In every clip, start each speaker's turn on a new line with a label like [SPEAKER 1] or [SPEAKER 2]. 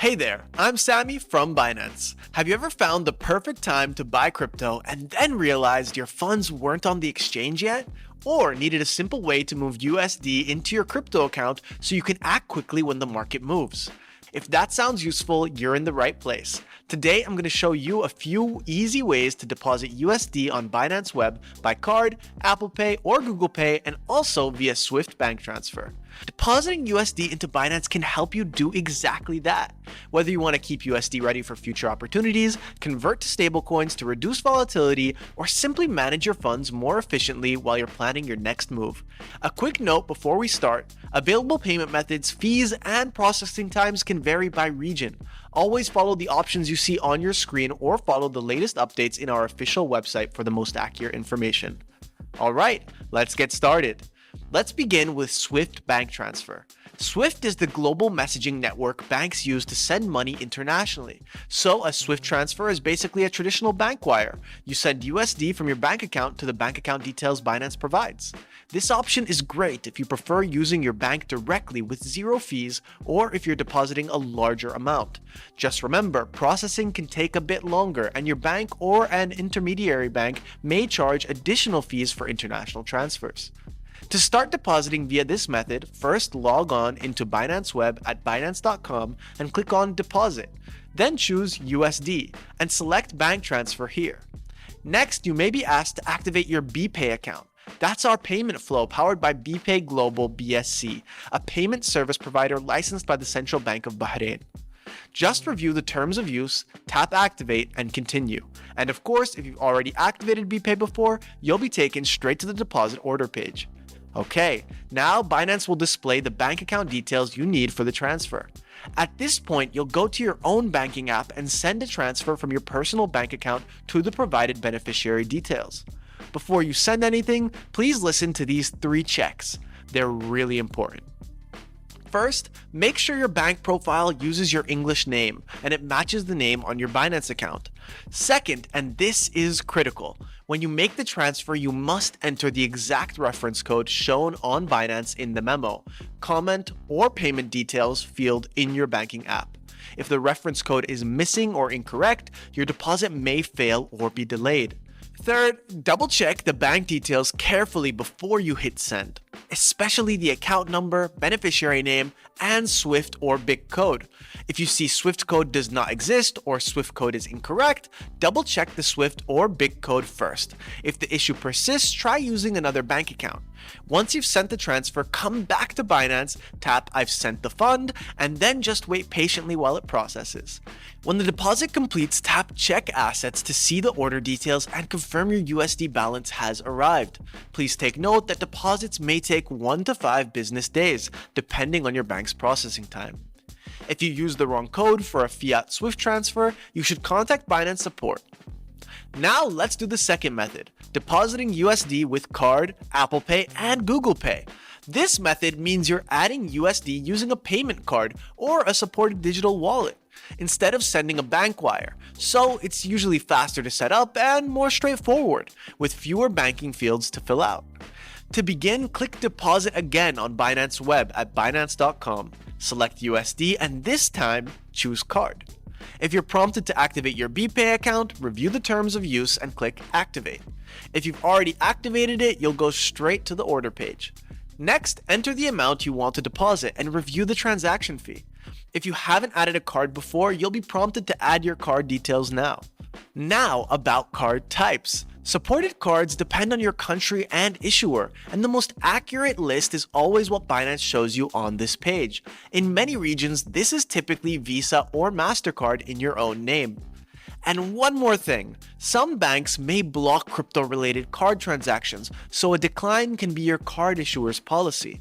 [SPEAKER 1] Hey there, I'm Sammy from Binance. Have you ever found the perfect time to buy crypto and then realized your funds weren't on the exchange yet? Or needed a simple way to move USD into your crypto account so you can act quickly when the market moves? If that sounds useful, you're in the right place. Today, I'm going to show you a few easy ways to deposit USD on Binance Web by card, Apple Pay, or Google Pay, and also via Swift bank transfer. Depositing USD into Binance can help you do exactly that. Whether you want to keep USD ready for future opportunities, convert to stablecoins to reduce volatility, or simply manage your funds more efficiently while you're planning your next move. A quick note before we start, available payment methods, fees, and processing times can vary by region. Always follow the options you see on your screen or follow the latest updates in our official website for the most accurate information. Alright, let's get started. Let's begin with Swift bank transfer. Swift is the global messaging network banks use to send money internationally. So a Swift transfer is basically a traditional bank wire. You send USD from your bank account to the bank account details Binance provides. This option is great if you prefer using your bank directly with zero fees or if you're depositing a larger amount. Just remember, processing can take a bit longer and your bank or an intermediary bank may charge additional fees for international transfers. To start depositing via this method, first log on into Binance Web at binance.com and click on Deposit. Then choose USD and select Bank Transfer here. Next, you may be asked to activate your BPay account. That's our payment flow powered by BPay Global BSC, a payment service provider licensed by the Central Bank of Bahrain. Just review the terms of use, tap Activate, and continue. And of course, if you've already activated BPay before, you'll be taken straight to the deposit order page. Okay, now Binance will display the bank account details you need for the transfer. At this point, you'll go to your own banking app and send a transfer from your personal bank account to the provided beneficiary details. Before you send anything, please listen to these 3 checks. They're really important. First, make sure your bank profile uses your English name and it matches the name on your Binance account. Second, and this is critical, when you make the transfer, you must enter the exact reference code shown on Binance in the memo, comment, or payment details field in your banking app. If the reference code is missing or incorrect, your deposit may fail or be delayed. Third, double check the bank details carefully before you hit send, especially the account number, beneficiary name, and Swift or BIC code. If you see Swift code does not exist or Swift code is incorrect, double check the Swift or BIC code first. If the issue persists, try using another bank account. Once you've sent the transfer, come back to Binance, tap I've sent the fund, and then just wait patiently while it processes. When the deposit completes, tap Check Assets to see the order details and confirm your USD balance has arrived. Please take note that deposits may take 1 to 5 business days, depending on your bank's processing time. If you use the wrong code for a fiat Swift transfer, you should contact Binance support. Now let's do the second method, depositing USD with card, Apple Pay, and Google Pay. This method means you're adding USD using a payment card or a supported digital wallet, instead of sending a bank wire, so it's usually faster to set up and more straightforward, with fewer banking fields to fill out. To begin, click Deposit again on Binance Web at binance.com, select USD, and this time, choose Card. If you're prompted to activate your BPay account, review the terms of use and click Activate. If you've already activated it, you'll go straight to the order page. Next, enter the amount you want to deposit and review the transaction fee. If you haven't added a card before, you'll be prompted to add your card details now. Now about card types. Supported cards depend on your country and issuer, and the most accurate list is always what Binance shows you on this page. In many regions, this is typically Visa or MasterCard in your own name. And one more thing, some banks may block crypto-related card transactions, so a decline can be your card issuer's policy.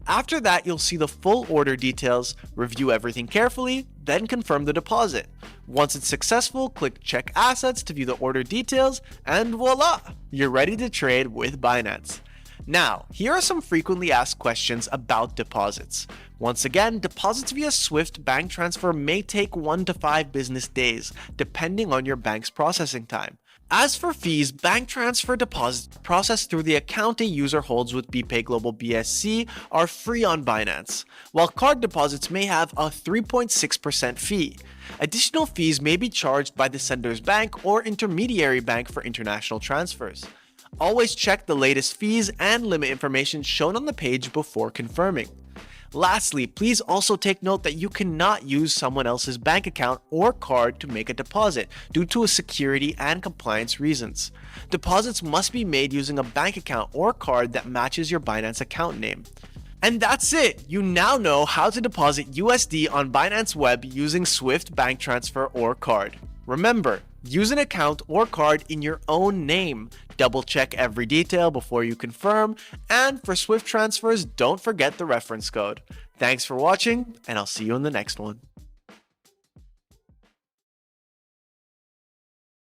[SPEAKER 1] After that, you'll see the full order details, review everything carefully, then confirm the deposit. Once it's successful, click Check Assets to view the order details, and voila! You're ready to trade with Binance. Now, here are some frequently asked questions about deposits. Once again, deposits via Swift bank transfer may take 1 to 5 business days, depending on your bank's processing time. As for fees, bank transfer deposits processed through the account a user holds with BPay Global BSC are free on Binance, while card deposits may have a 3.6% fee. Additional fees may be charged by the sender's bank or intermediary bank for international transfers. Always check the latest fees and limit information shown on the page before confirming. Lastly, please also take note that you cannot use someone else's bank account or card to make a deposit due to security and compliance reasons. Deposits must be made using a bank account or card that matches your Binance account name. And that's it! You now know how to deposit USD on Binance Web using Swift bank transfer or card. Remember, use an account or card in your own name. Double check every detail before you confirm, and for Swift transfers, don't forget the reference code. Thanks for watching, and I'll see you in the next one.